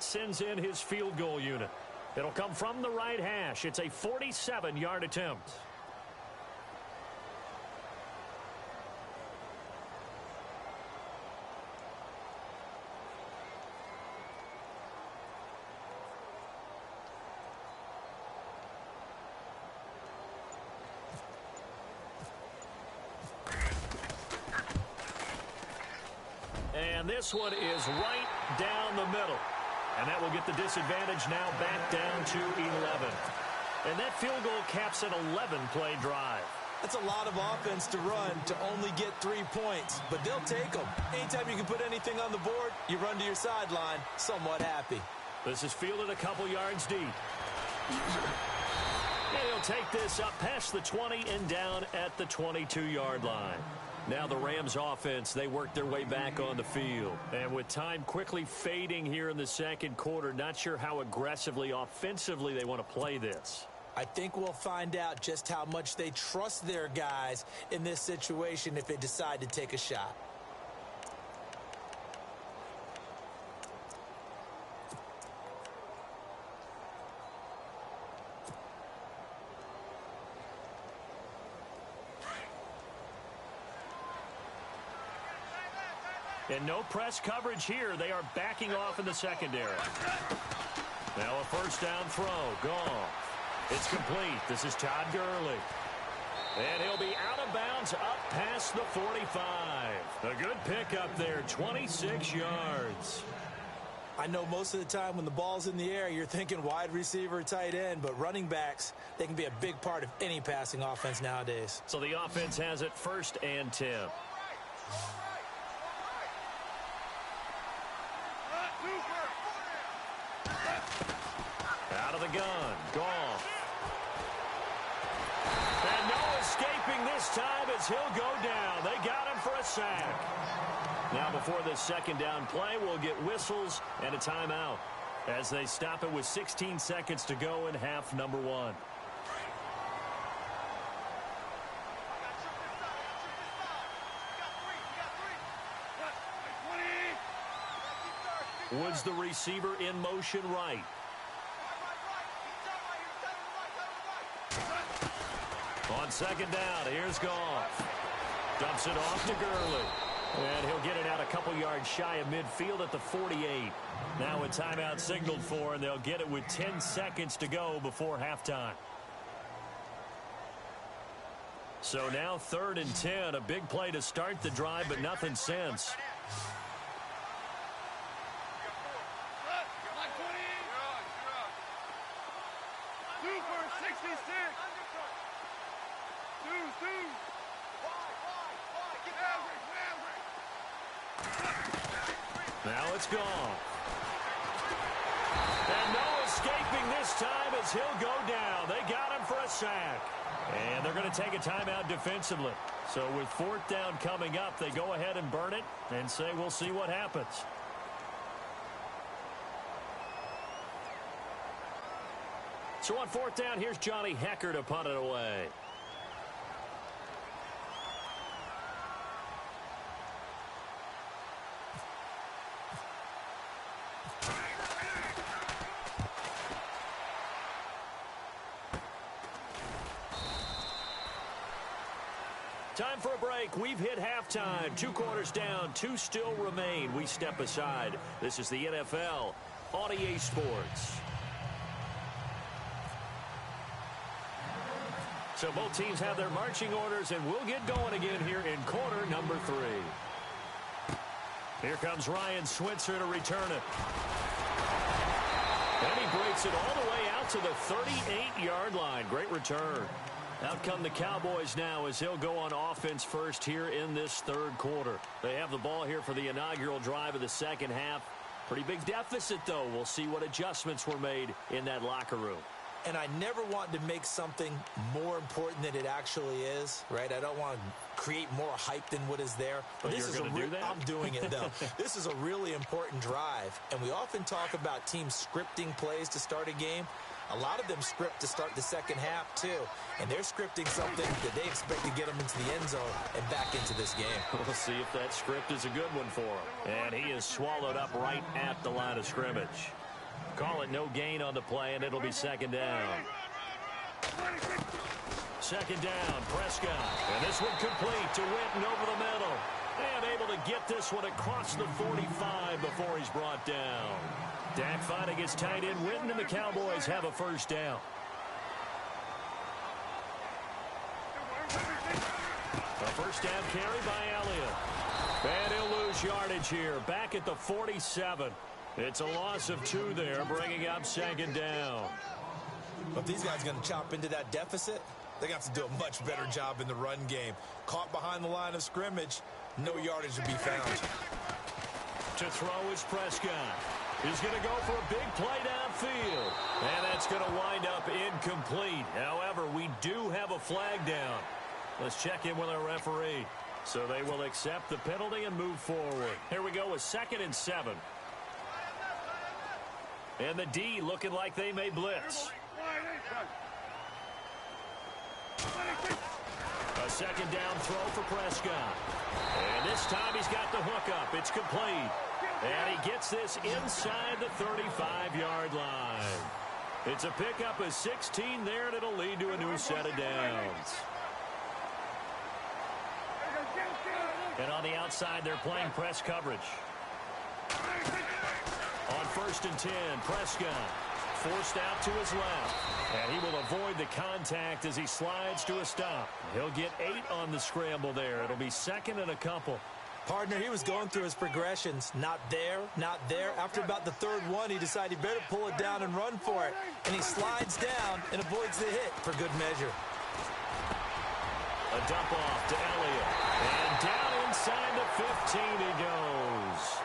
That sends in his field goal unit. It'll come from the right hash. It's a 47-yard attempt. And this one is right down the middle. And that will get the disadvantage now back down to 11. And that field goal caps an 11-play drive. That's a lot of offense to run to only get 3 points, but they'll take them. Anytime you can put anything on the board, you run to your sideline somewhat happy. This is fielded a couple yards deep. And he'll take this up past the 20 and down at the 22-yard line. Now the Rams offense, they work their way back on the field. And with time quickly fading here in the second quarter, not sure how aggressively, offensively they want to play this. I think we'll find out just how much they trust their guys in this situation if they decide to take a shot. And no press coverage here. They are backing off in the secondary. Now a first down throw. Gone. It's complete. This is Todd Gurley. And he'll be out of bounds up past the 45. A good pickup there, 26 yards. I know most of the time when the ball's in the air, you're thinking wide receiver, tight end, but running backs, they can be a big part of any passing offense nowadays. So the offense has it 1st and 10. Out of the gun. Goff. And no escaping this time as he'll go down. They got him for a sack. Now before this second down play, we'll get whistles and a timeout as they stop it with 16 seconds to go in half number 1. Woods the receiver in motion right. On second down, here's Goff. Dumps it off to Gurley. And he'll get it out a couple yards shy of midfield at the 48. Now a timeout signaled for, and they'll get it with 10 seconds to go before halftime. So now 3rd and 10, a big play to start the drive, but nothing since. Now it's gone. And no escaping this time as he'll go down. They got him for a sack. And they're going to take a timeout defensively. So with 4th down coming up, they go ahead and burn it and say we'll see what happens. So on 4th down, here's Johnny Hecker to punt it away. Time for a break. We've hit halftime. 2 quarters down. 2 still remain. We step aside. This is the NFL on EA Sports. So both teams have their marching orders, and we'll get going again here in quarter number 3. Here comes Ryan Switzer to return it. And he breaks it all the way out to the 38-yard line. Great return. Out come the Cowboys now as he'll go on offense first here in this 3rd quarter. They have the ball here for the inaugural drive of the second half. Pretty big deficit, though. We'll see what adjustments were made in that locker room. And I never want to make something more important than it actually is, right? I don't want to create more hype than what is there. But this is going to do that? I'm doing it, though. This is a really important drive. And we often talk about teams scripting plays to start a game. A lot of them script to start the second half, too. And they're scripting something that they expect to get them into the end zone and back into this game. We'll see if that script is a good one for him. And he is swallowed up right at the line of scrimmage. Call it no gain on the play, and it'll be second down. Second down, Prescott. And this one complete to Witten over the middle. And able to get this one across the 45 before he's brought down. Dak finding his tight end Witten, and the Cowboys have a first down. A first down carry by Elliott. And he'll lose yardage here. Back at the 47. It's a loss of 2 there, bringing up second down. If these guys are going to chop into that deficit, they got to do a much better job in the run game. Caught behind the line of scrimmage, no yardage to be found. To throw is Prescott. He's going to go for a big play downfield. And that's going to wind up incomplete. However, we do have a flag down. Let's check in with our referee. So they will accept the penalty and move forward. Here we go with 2nd and 7. And the D looking like they may blitz. A second down throw for Prescott. And this time he's got the hook up. It's complete. And he gets this inside the 35-yard line. It's a pickup of 16 there, and it'll lead to a new set of downs. And on the outside, they're playing press coverage. On 1st and 10, Prescott forced out to his left. And he will avoid the contact as he slides to a stop. He'll get 8 on the scramble there. It'll be 2nd and a couple. Partner, he was going through his progressions. Not there, not there. After about the 3rd one, he decided he better pull it down and run for it. And he slides down and avoids the hit for good measure. A dump off to Elliott. And down inside the 15 he goes.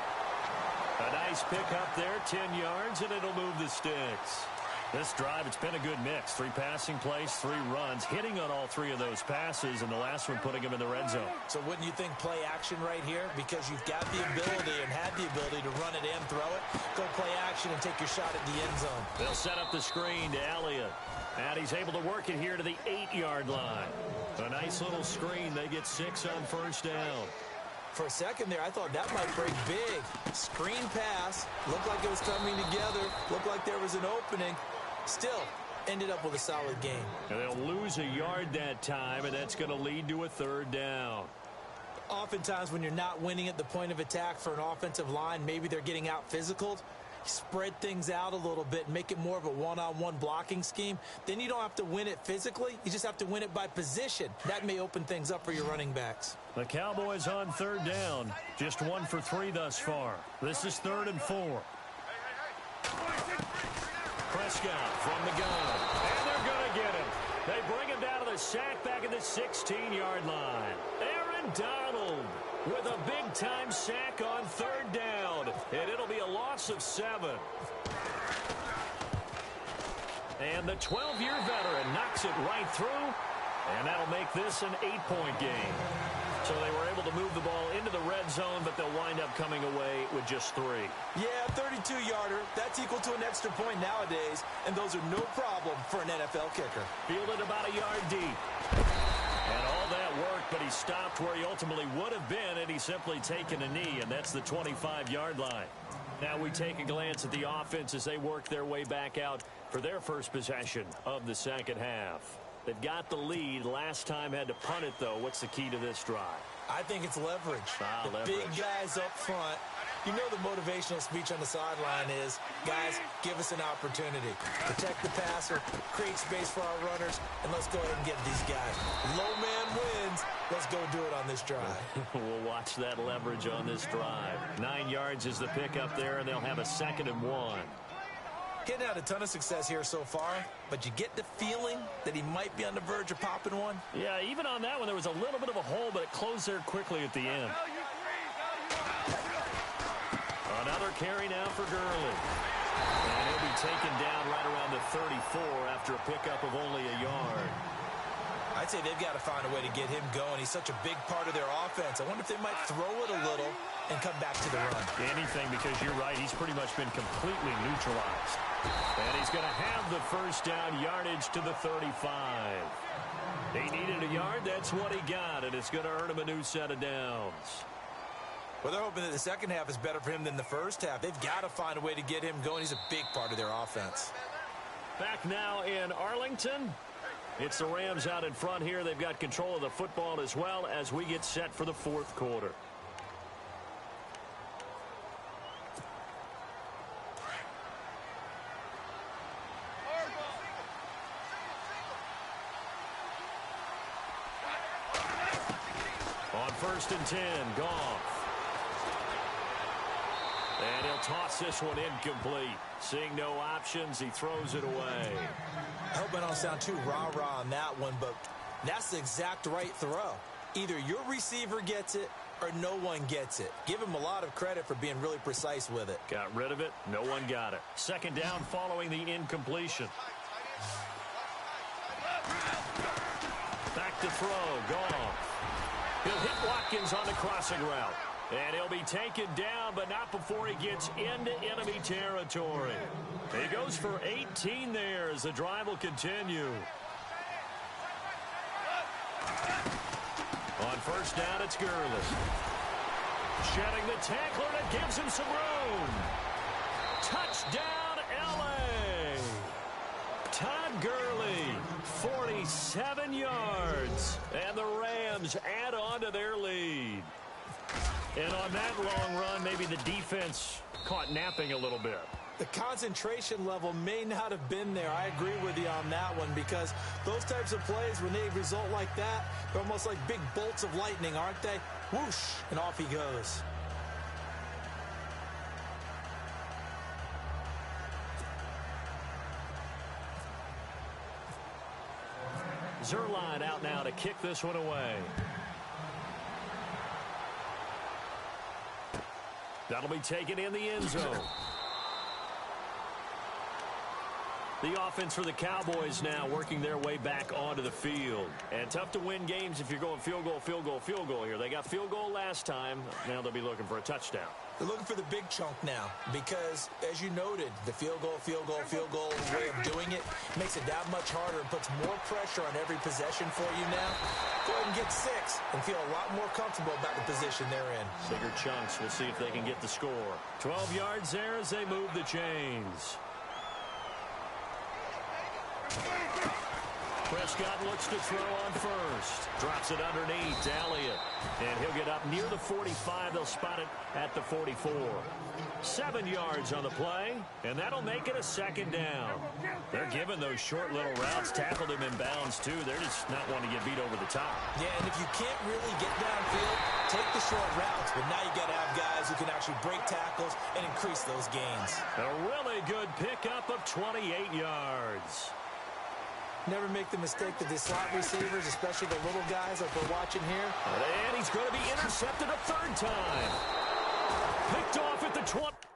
A nice pickup there, 10 yards, and it'll move the sticks. This drive, it's been a good mix. 3 passing plays, 3 runs, hitting on all 3 of those passes, and the last one putting him in the red zone. So wouldn't you think play action right here? Because you've got the ability and had the ability to run it and throw it. Go play action and take your shot at the end zone. They'll set up the screen to Elliott. And he's able to work it here to the 8-yard line. A nice little screen. They get 6 on first down. For a second there, I thought that might break big. Screen pass. Looked like it was coming together. Looked like there was an opening. Still, ended up with a solid game. And they'll lose a yard that time, and that's going to lead to a 3rd down. Oftentimes when you're not winning at the point of attack for an offensive line, maybe they're getting out physical. Spread things out a little bit, make it more of a one-on-one blocking scheme. Then you don't have to win it physically. You just have to win it by position. That may open things up for your running backs. The Cowboys on 3rd down. Just 1 for 3 thus far. This is 3rd and 4. Prescott from the gun. And they're going to get him. They bring him down to the sack back at the 16-yard line. Aaron Donald with a big-time sack on 3rd down. And it'll be a loss of 7. And the 12-year veteran knocks it right through. And that'll make this an 8-point game. So they were able to move the ball into the red zone, but they'll wind up coming away with just 3. Yeah, 32-yarder. That's equal to an extra point nowadays, and those are no problem for an NFL kicker. Fielded about a yard deep. And all that worked, but he stopped where he ultimately would have been, and he's simply taken a knee, and that's the 25-yard line. Now we take a glance at the offense as they work their way back out for their first possession of the second half. They've got the lead. Last time had to punt it, though. What's the key to this drive? I think it's leverage. The big guys up front. You know the motivational speech on the sideline is, guys, give us an opportunity. Protect the passer, create space for our runners, and let's go ahead and get these guys. Low man wins. Let's go do it on this drive. We'll watch that leverage on this drive. 9 yards is the pickup there, and they'll have a 2nd and 1. Getting out a ton of success here so far, but you get the feeling that he might be on the verge of popping one. Yeah, even on that one, there was a little bit of a hole, but it closed there quickly at the end. Another carry now for Gurley. And he'll be taken down right around the 34 after a pickup of only a yard. I'd say they've got to find a way to get him going. He's such a big part of their offense. I wonder if they might throw it a little and come back to the run. Anything, because you're right. He's pretty much been completely neutralized. And he's going to have the first down, yardage to the 35. He needed a yard. That's what he got, and it's going to earn him a new set of downs. Well, they're hoping that the second half is better for him than the first half. They've got to find a way to get him going. He's a big part of their offense. Back now in Arlington. It's the Rams out in front here. They've got control of the football as well as we get set for the fourth quarter. On 1st and 10, Goff. And he'll toss this one incomplete. Seeing no options, he throws it away. I hope I don't sound too rah-rah on that one, but that's the exact right throw. Either your receiver gets it or no one gets it. Give him a lot of credit for being really precise with it. Got rid of it. No one got it. Second down following the incompletion. Back to throw. Goff. He'll hit Watkins on the crossing route. And he'll be taken down, but not before he gets into enemy territory. He goes for 18 there as the drive will continue. On 1st down, it's Gurley. Shedding the tackler, and it gives him some room. Touchdown, L.A. Todd Gurley, 47 yards. And the Rams add on to their lead. And on that long run, maybe the defense caught napping a little bit. The concentration level may not have been there. I agree with you on that one because those types of plays, when they result like that, they're almost like big bolts of lightning, aren't they? Whoosh, and off he goes. Zerline out now to kick this one away. That'll be taken in the end zone. The offense for the Cowboys now working their way back onto the field. And tough to win games if you're going field goal, field goal, field goal here. They got field goal last time. Now they'll be looking for a touchdown. They're looking for the big chunk now because, as you noted, the field goal way of doing it makes it that much harder and puts more pressure on every possession for you now. Go ahead and get 6 and feel a lot more comfortable about the position they're in. Bigger chunks. We'll see if they can get the score. 12 yards there as they move the chains. Prescott looks to throw on 1st. Drops it underneath to Elliott. And he'll get up near the 45. They'll spot it at the 44. 7 yards on the play, and that'll make it a 2nd down. They're giving those short little routes. Tackled him in bounds, too. They're just not wanting to get beat over the top. Yeah, and if you can't really get downfield, take the short routes. But now you got to have guys who can actually break tackles and increase those gains. A really good pickup of 28 yards. Never make the mistake that the slot receivers, especially the little guys like we're watching here. And he's going to be intercepted a 3rd time. Picked off at the 20.